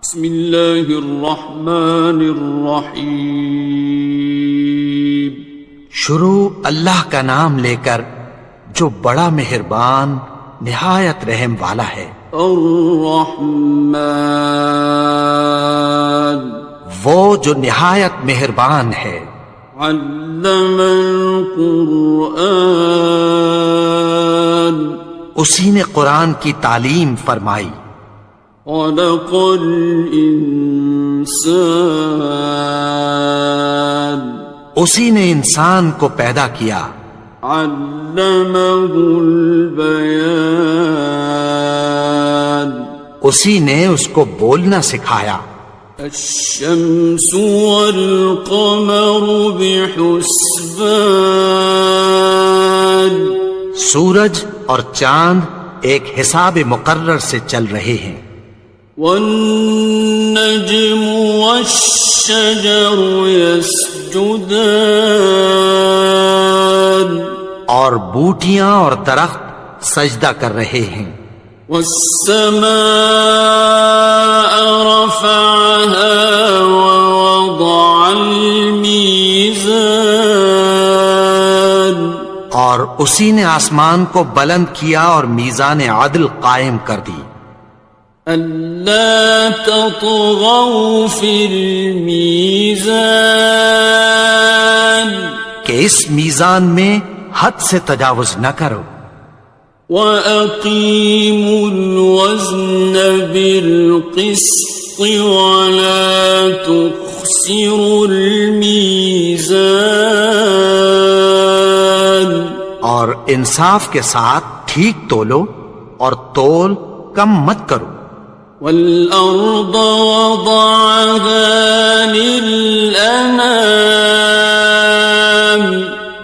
بسم اللہ الرحمن الرحیم۔ شروع اللہ کا نام لے کر جو بڑا مہربان نہایت رحم والا ہے۔ الرحمن، وہ جو نہایت مہربان ہے۔ علم القرآن، اسی نے قرآن کی تعلیم فرمائی۔ خلق الانسان، اسی نے انسان کو پیدا کیا۔ علمہ البیان، اسی نے اس کو بولنا سکھایا۔ الشمس والقمر بحسبان، سورج اور چاند ایک حساب مقرر سے چل رہے ہیں۔ والنجم والشجر يسجدان، اور بوٹیاں اور درخت سجدہ کر رہے ہیں۔ والسماء رفعها ووضع الميزان، اور اسی نے آسمان کو بلند کیا اور میزان عدل قائم کر دی۔ ألا تطغوا في الميزان، کہ اس میزان میں حد سے تجاوز نہ کرو۔ وَأَقِيمُوا الْوَزْنَ بِالْقِسْطِ وَلَا تُخْسِرُوا الْمِيزَانَ، اور انصاف کے ساتھ ٹھیک تولو اور تول کم مت کرو۔ وَالْأَرْضَ وَضَعَهَا لِلْأَنَامِ،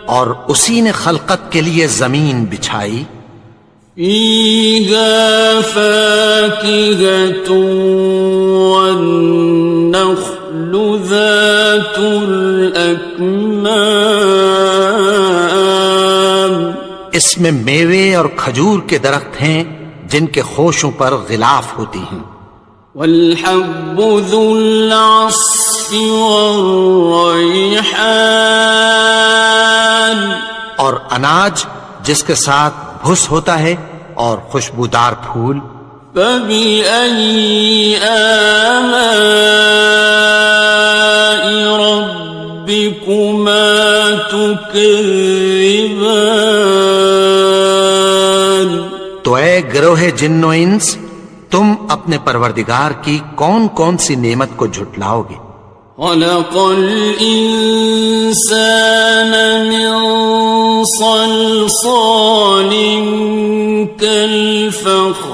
اور اسی نے خلقت کے لیے زمین بچھائی۔ فِيهَا فَاكِهَةٌ وَالنَّخْلُ ذَاتُ الْأَكْمَامِ، اس میں میوے اور کھجور کے درخت ہیں جن کے خوشوں پر غلاف ہوتی ہیں۔ وَالْحَبُّ ذُو الْعَصْفِ وَالرَّيْحَانِ، اور اناج جس کے ساتھ بھس ہوتا ہے اور خوشبودار پھول۔ فَبِأَيِّ آلَاءِ رَبِّكُمَا تُكَذِّبَانِ، تو اے گروہ جن و انس، تم اپنے پروردگار کی کون کون سی نعمت کو جھٹلاؤ گے؟ خَلَقَ الْإِنسَانَ مِنْ صَلْصَالٍ كَالْفَخَّارِ،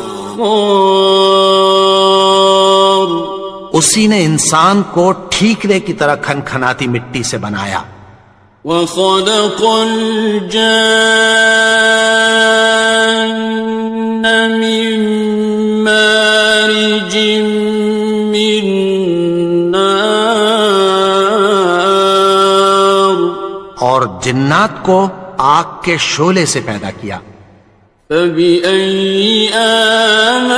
اسی نے انسان کو ٹھیکرے کی طرح کھنکھناتی مٹی سے بنایا۔ وَخَلَقَ الْجَانَّ مِن مَّارِجٍ مِّن نَّارٍ، اور جنات کو آگ کے شعلے سے پیدا کیا۔ فَبِأَيِّ آلَاءِ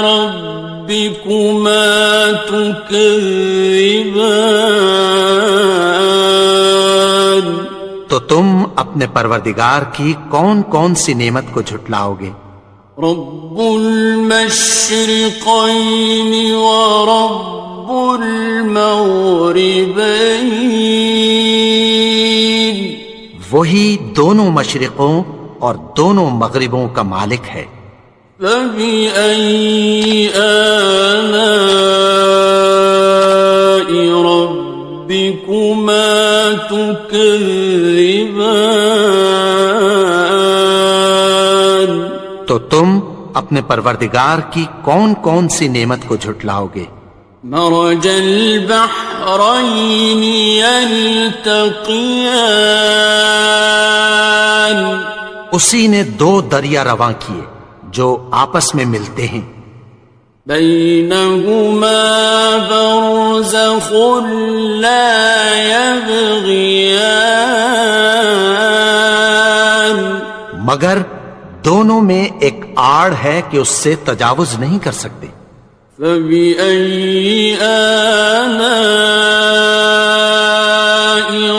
رَبِّكُمَا تُكَذِّبَانِ، تو تم اپنے پروردگار کی کون کون سی نعمت کو جھٹلاؤ گے؟ رب المشرقین ورب المغربین، وہی دونوں مشرقوں اور دونوں مغربوں کا مالک ہے۔ فَبِأَيِّ آلَاءِ رَبِّكُمَا تُكَذِّبَانِ، تو تم اپنے پروردگار کی کون کون سی نعمت کو جھٹلاؤ گے؟ مرج البحرین یلتقیان، اسی نے دو دریا رواں کیے جو آپس میں ملتے ہیں۔ بینہما برزخ لا یبغیان، مگر دونوں میں ایک آڑ ہے کہ اس سے تجاوز نہیں کر سکتے۔ فبأي آلاء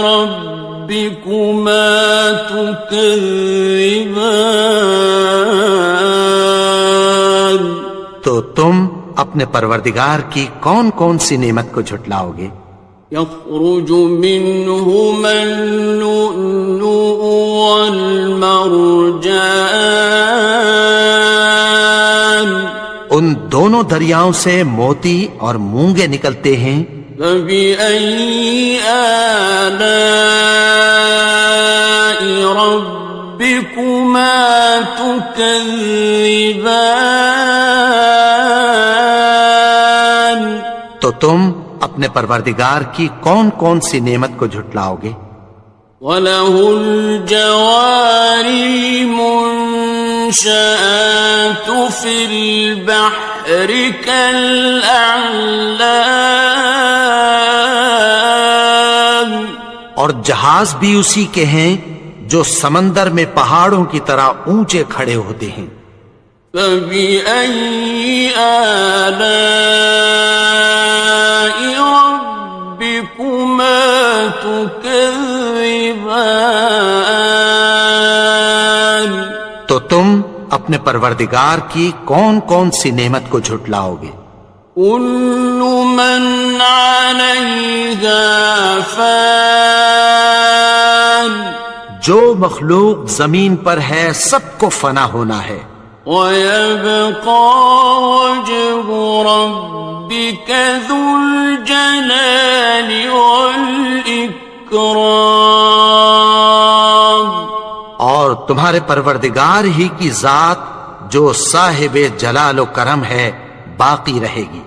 ربكما تكذبان؟ تو تم اپنے پروردگار کی کون کون سی نعمت کو جھٹلاؤ گے؟ يخرج منهما اللؤلؤ والمرجان، ان دونوں دریاؤں سے موتی اور مونگے نکلتے ہیں۔ فبأي آلاء ربكما تكذبان؟ تو تم اپنے پروردگار کی کون کون سی نعمت کو جھٹلاؤ گے؟ وَلَهُ الْجَوَارِ الْمُنشَآتُ فِي الْبَحْرِ كَالْأَعْلَامِ، اور جہاز بھی اسی کے ہیں جو سمندر میں پہاڑوں کی طرح اونچے کھڑے ہوتے ہیں۔ فَبِأَيِّ آلَاءِ رَبِّكُمَا تُكَذِّبَانِ؟ تو تم اپنے پروردگار کی کون کون سی نعمت کو جھٹلاؤ گے؟ كُلُّ مَنْ عَلَيْهَا فَانٍ، جو مخلوق زمین پر ہے سب کو فنا ہونا ہے۔ وَيَبْقَى وَجْهُ رَبِّكَ ذُو الْجَلَالِ وَالْإِكْرَامِ، اور تمہارے پروردگار ہی کی ذات جو صاحب جلال و کرم ہے باقی رہے گی۔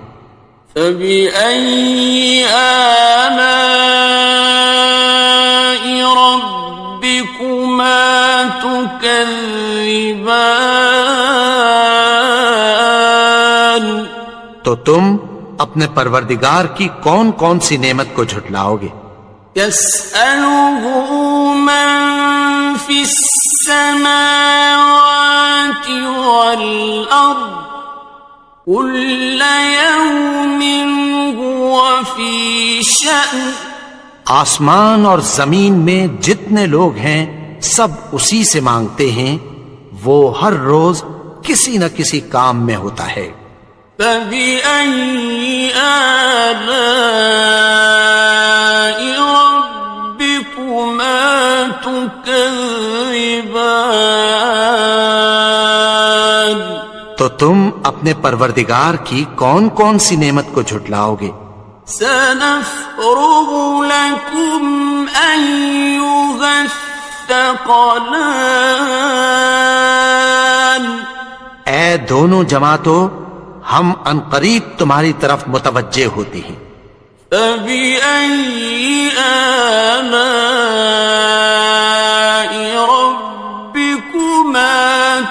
فَبِأَيِّ آلَاءِ رَبِّكُمَا تُكَذِّبَانِ؟ تو تم اپنے پروردگار کی کون کون سی نعمت کو جھٹلاؤ گے؟ يَسْأَلُهُ مَن فِي السَّمَاوَاتِ وَالْأَرْضِ كُلَّ يَوْمٍ هُوَ فِي شَأْنٍ، آسمان اور زمین میں جتنے لوگ ہیں سب اسی سے مانگتے ہیں، وہ ہر روز کسی نہ کسی کام میں ہوتا ہے۔ فَبِأَيِّ آلَاءِ رَبِّكُمَا تُكَذِّبَانِ؟ تو تم اپنے پروردگار کی کون کون سی نعمت کو جھٹلاؤ گے؟ سَنَفْرُغُ لَكُمْ أَيُّهَ الثَّقَلَانِ، اے دونوں جماعتوں، ہم عنقریب تمہاری طرف متوجہ ہوتے ہیں۔ فَبِأَيِّ آلَاءِ رَبِّكُمَا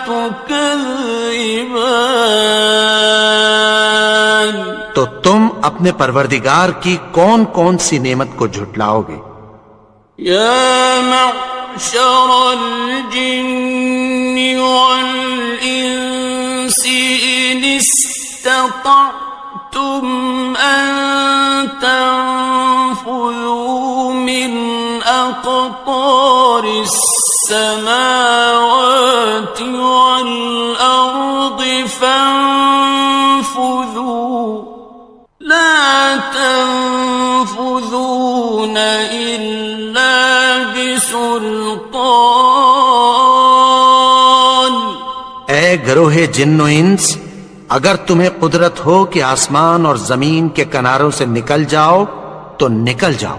تُكَذِّبَانِ؟ تو تم اپنے پروردگار کی کون کون سی نعمت کو جھٹلاؤ گے؟ يَا مَعْشَرَ الْجِنِّ وَالْإِنسِ إِنِ اسْتَطَعْتُمْ أَن تَنفُذُوا مِنْ أَقْطَارِ السَّمَاوَاتِ وَالْأَرْضِ فَانفُذُوا لَا تَنفُذُونَ إِلَّا بِسُلْطَانٍ۔ اے گروہ جن و انس، اگر تمہیں قدرت ہو کہ آسمان اور زمین کے کناروں سے نکل جاؤ تو نکل جاؤ،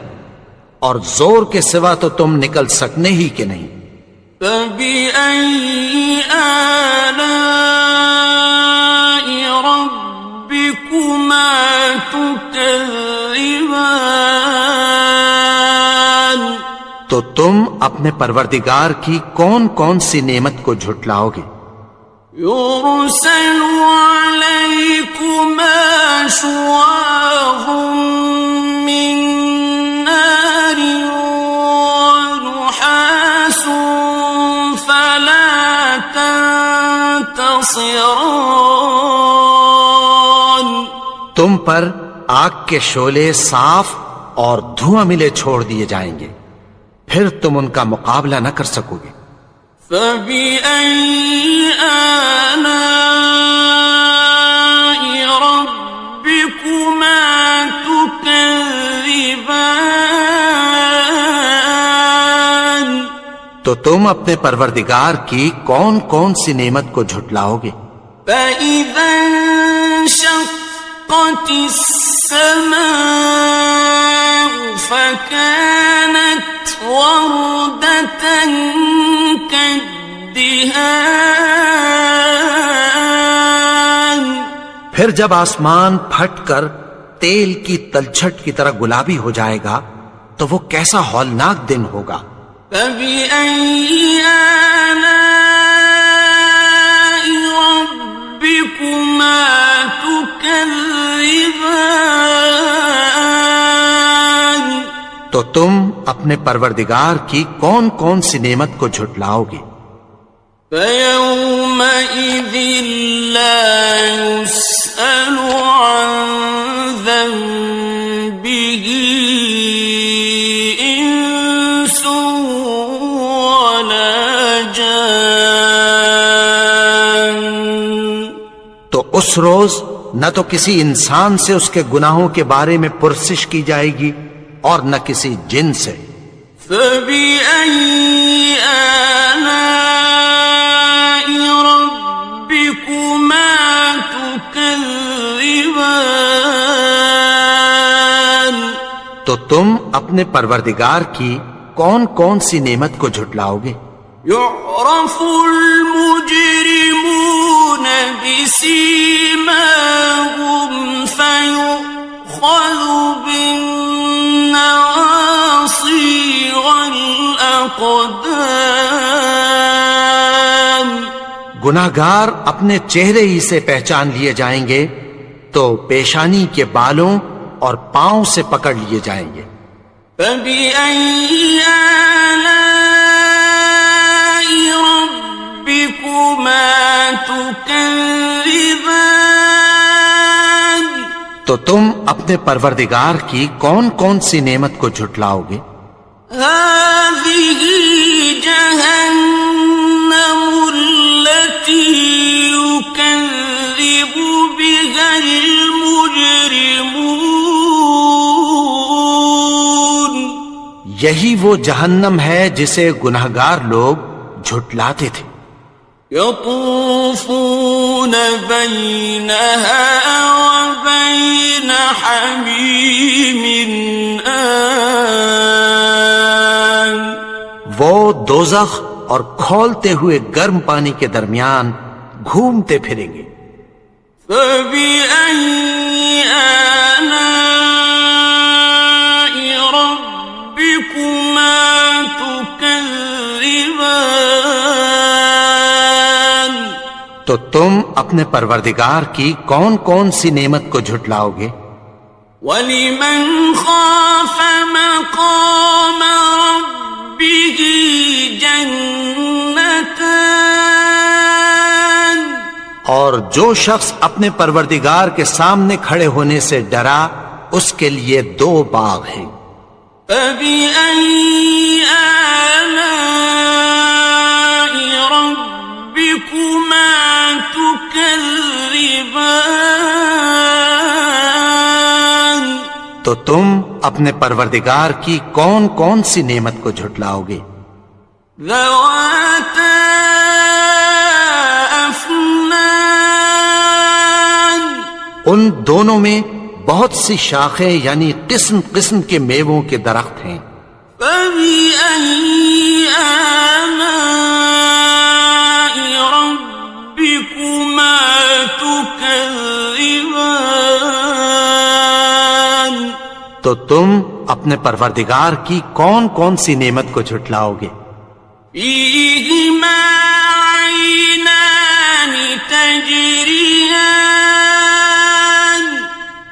اور زور کے سوا تو تم نکل سکنے ہی کہ نہیں۔ فَبِأَيِّ آلَاءِ رَبِّكُمَا تُكَذِّبَانِ؟ تو تم اپنے پروردگار کی کون کون سی نعمت کو جھٹلاؤ گے؟ يُرْسَلُ عَلَيْكُمَا شُوَاظٌ مِّن نَّارٍ وَنُحَاسٌ فَلَا تَنتَصِرَانِ؟ تم پر آگ کے شعلے صاف اور دھواں ملے چھوڑ دیے جائیں گے، پھر تم ان کا مقابلہ نہ کر سکو گے۔ فَبِأَيِّ آلَاءِ رَبِّكُمَا تُكَذِّبَانِ؟ تو تم اپنے پروردگار کی کون کون سی نعمت کو جھٹلاؤ گے؟ فَإِذَا انشَقَّتِ السَّمَاءُ فَكَانَتْ وَرْدَةً كَالدِّهَانِ، پھر جب آسمان پھٹ کر تیل کی تلچھٹ کی طرح گلابی ہو جائے گا تو وہ کیسا ہولناک دن ہوگا۔ فَبِأَيِّ آلَاءِ رَبِّكُمَا تُكَذِّبَانِ؟ تو تم اپنے پروردگار کی کون کون سی نعمت کو جھٹلاؤ گے؟ فَيَوْمَئِذٍ لَا يُسْأَلُ عَنْ ذَنبِهِ إِنسٌ وَلَا جَانٌ۔ تو اس روز نہ تو کسی انسان سے اس کے گناہوں کے بارے میں پرسش کی جائے گی اور نہ کسی جن سے۔ فَبِأَيِّ آلَاءِ رَبِّكُمَا تُكَذِّبَانِ؟ تو تم اپنے پروردگار کی کون کون سی نعمت کو جھٹلاؤ گے؟ يُعْرَفُ الْمُجْرِمُونَ بِسِيمَاهُمْ فَيُؤْخَذُ بِالنَّوَاصِي وَالْأَقْدَامِ۔ گناہگار اپنے چہرے ہی سے پہچان لیے جائیں گے تو پیشانی کے بالوں اور پاؤں سے پکڑ لیے جائیں گے۔ فَبِأَيِّ آلَاءِ رَبِّكُمَا تُكَذِّبَانِ؟ تو تم اپنے پروردگار کی کون کون سی نعمت کو جھٹلاؤ گے؟ هَٰذِهِ جَهَنَّمُ الَّتِي يُكَذِّبُ بِهَا الْمُجْرِمُونَ۔ یہی وہ جہنم ہے جسے گناہگار لوگ جھٹلاتے تھے۔ يَطُوفُونَ بَيْنَهَا وَبَيْنَ حَمِيمٍ آنٍ۔ وہ دوزخ اور کھولتے ہوئے گرم پانی کے درمیان گھومتے پھریں گے۔ فَبِأَيِّ آلَاءِ رَبِّكُمَا تُكَذِّبَانِ؟ تو تم اپنے پروردگار کی کون کون سی نعمت کو جھٹلاؤ گے؟ وَلِمَنْ خَافَ مَقَامَ رَبِّهِ جَنَّتَانِ؟ اور جو شخص اپنے پروردگار کے سامنے کھڑے ہونے سے ڈرا اس کے لیے دو باغ ہیں۔ فَبِأَيِّ آلَاءِ رَبِّكُمَا تُكَذِّبَانِ؟ تو تم اپنے پروردگار کی کون کون سی نعمت کو جھٹلاؤ گے؟ ذَوَاتَا أَفْنَانٍ؟ ان دونوں میں بہت سی شاخیں یعنی قسم قسم کے میووں کے درخت ہیں۔ فَبِأَيِّ آلَاءِ رَبِّكُمَا تُكَذِّبَانِ؟ تو تم اپنے پروردگار کی کون کون سی نعمت کو جھٹلاؤ گے؟ فِيهِمَا عَيْنَانِ تَجْرِيَانِ؟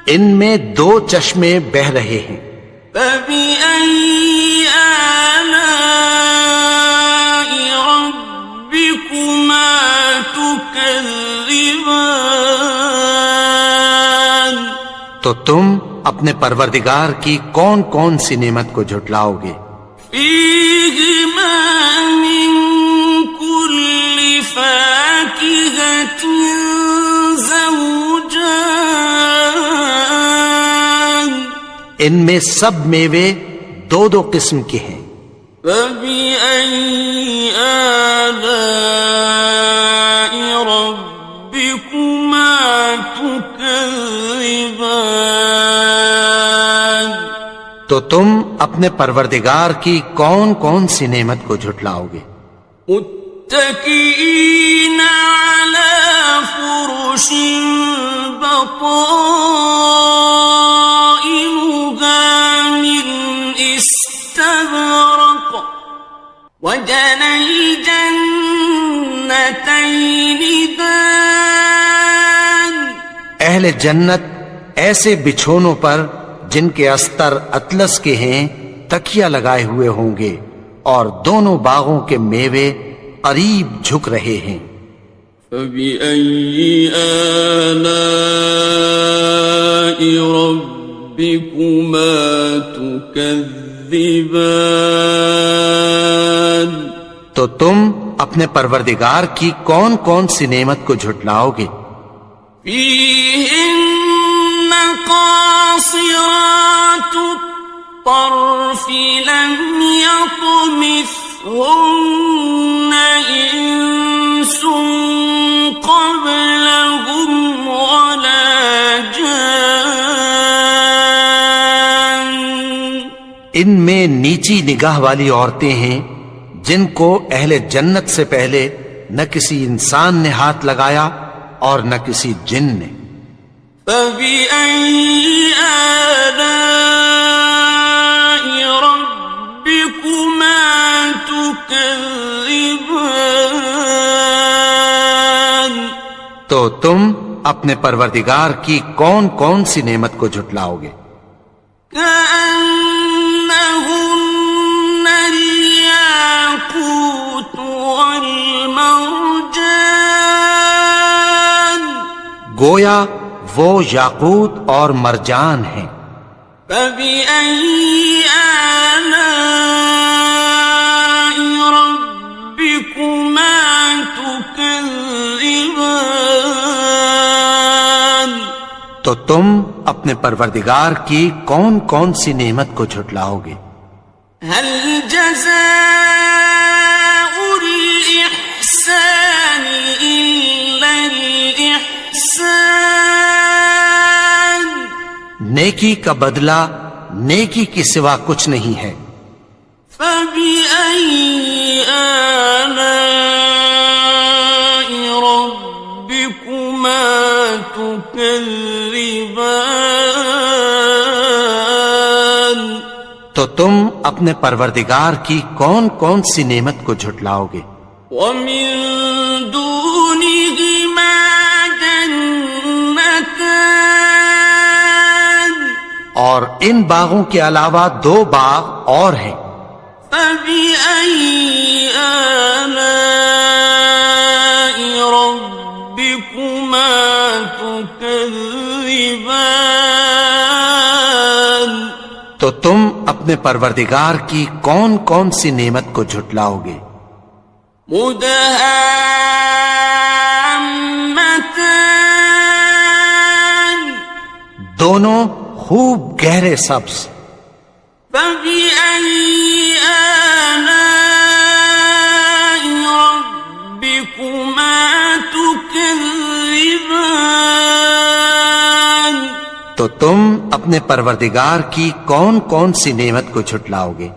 ان میں دو چشمے بہ رہے ہیں۔ فَبِأَيِّ آلَاءِ رَبِّكُمَا تُكَذِّبَانِ؟ تو تم اپنے پروردگار کی کون کون سی نعمت کو جھٹلاؤ گے؟ فیہما من کل فاکہۃ زوجان، ان میں سب میوے دو دو قسم کے ہیں۔ فبأي آلاء ربكما تكذبان، تو تم اپنے پروردگار کی کون کون سی نعمت کو جھٹلاؤ گے؟ متكئين على فرش بطائنها من استبرق، وجنى الجنتين دان، اہل جنت ایسے بچھونوں پر جن کے استر اطلس کے ہیں تکیہ لگائے ہوئے ہوں گے، اور دونوں باغوں کے میوے قریب جھک رہے ہیں۔ فبأي آلاء ربكما تكذبان، تو تم اپنے پروردگار کی کون کون سی نعمت کو جھٹلاؤ گے؟ فيهن قاصرات الطرف لم يطمثهن إنس قبلهم ولا جان، ان میں نیچی نگاہ والی عورتیں ہیں جن کو اہل جنت سے پہلے نہ کسی انسان نے ہاتھ لگایا اور نہ کسی جن نے۔ فبأي آلاء ربكما تكذبان، تو تم اپنے پروردگار کی کون کون سی نعمت کو جھٹلاؤ گے؟ كأنهن الياقوت والمرجان، گویا وہ یاقوت اور مرجان ہیں۔ فبأي آلاء ربكما تكذبان، تو تم اپنے پروردگار کی کون کون سی نعمت کو جھٹلاؤ گے؟ هل جزاء الإحسان إلا الإحسان، نیکی کا بدلہ نیکی کے سوا کچھ نہیں ہے۔ فبأي آلاء ربكما تكذبان، تو تم اپنے پروردگار کی کون کون سی نعمت کو جھٹلاؤ گے؟ ومن دونهما جنتان، اور ان باغوں کے علاوہ دو باغ اور ہیں۔ فبأي آلاء ربكما تكذبان، تو تم اپنے پروردگار کی کون کون سی نعمت کو جھٹلاؤ گے؟ مدهامتان، دونوں خوب گہرے سبز۔ فبأي آلاء ربكما تكذبان، تو تم اپنے پروردگار کی کون کون سی نعمت کو جھٹلاؤ گے؟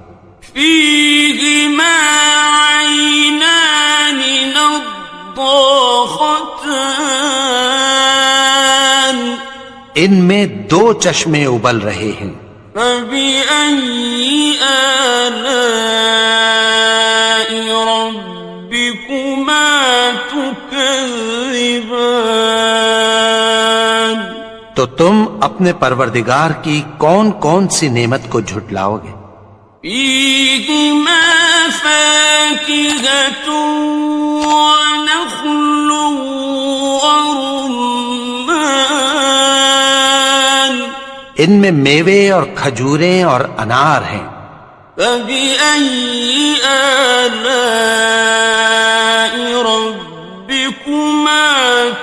فيهما عينان نضاختان، ان میں دو چشمے ابل رہے ہیں۔ فبأي آلاء ربكما تكذبان، تو تم اپنے پروردگار کی کون کون سی نعمت کو جھٹلاؤ گے؟ فيهما فاكهة ونخل ورمان، ان میں میوے اور کھجوریں اور انار ہیں۔ فبأي آلاء ربكما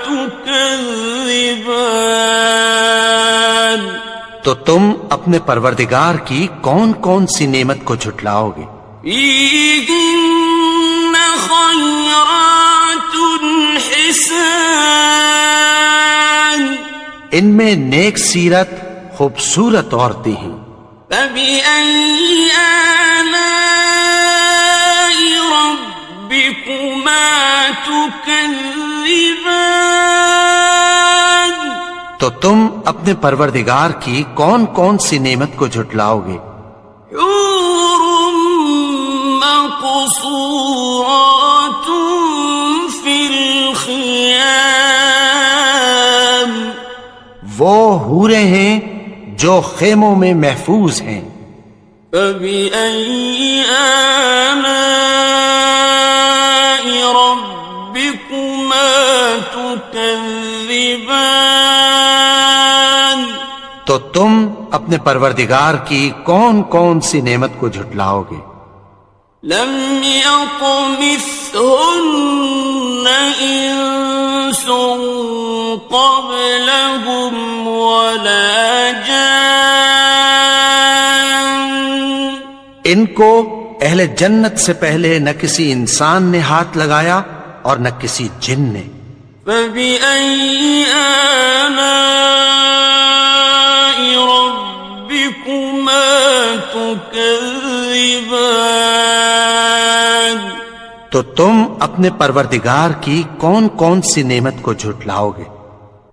تكذبان؟ تو تم اپنے پروردگار کی کون کون سی نعمت کو جھٹلاؤ گے؟ فيهن خيرات حسان، ان میں نیک سیرت خوبصورت عورتیں ہیں۔ فبأي آلاء ربكما تكذبان؟ تو تم اپنے پروردگار کی کون کون سی نعمت کو جھٹلاؤ گے؟ حور مقصورات في الخيام، وہ حوریں ہیں جو خیموں میں محفوظ ہیں۔ فبأي آلاء ربكما تكذبان؟ تو تم اپنے پروردگار کی کون کون سی نعمت کو جھٹلاؤ گے؟ لم يطمثهن إنس قبلهم ولا جان، ان کو اہل جنت سے پہلے نہ کسی انسان نے ہاتھ لگایا اور نہ کسی جن نے۔ فبأي آلاء ربكما تكذبان؟ تو تم اپنے پروردگار کی کون کون سی نعمت کو جھٹلاؤ گے؟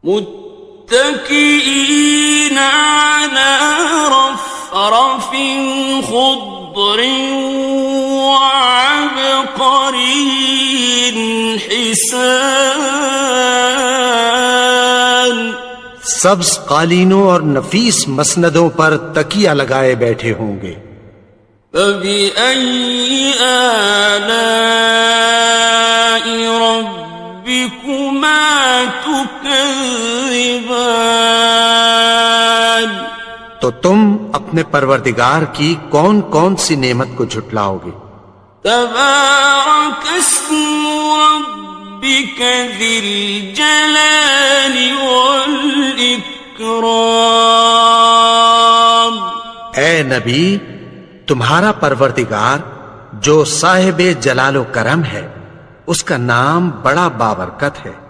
متكئين على رفرف خضر وعبقري حسان، سبز قالینوں اور نفیس مسندوں پر تکیہ لگائے بیٹھے ہوں گے۔ فبأي آلاء ربكما تكذبان؟ تو تم اپنے پروردگار کی کون کون سی نعمت کو جھٹلاؤ گے؟ تبارك اسم ربك ذي الجلال والإكرام۔ اے نبی، تمہارا پروردگار جو صاحب جلال و کرم ہے، اس کا نام بڑا بابرکت ہے۔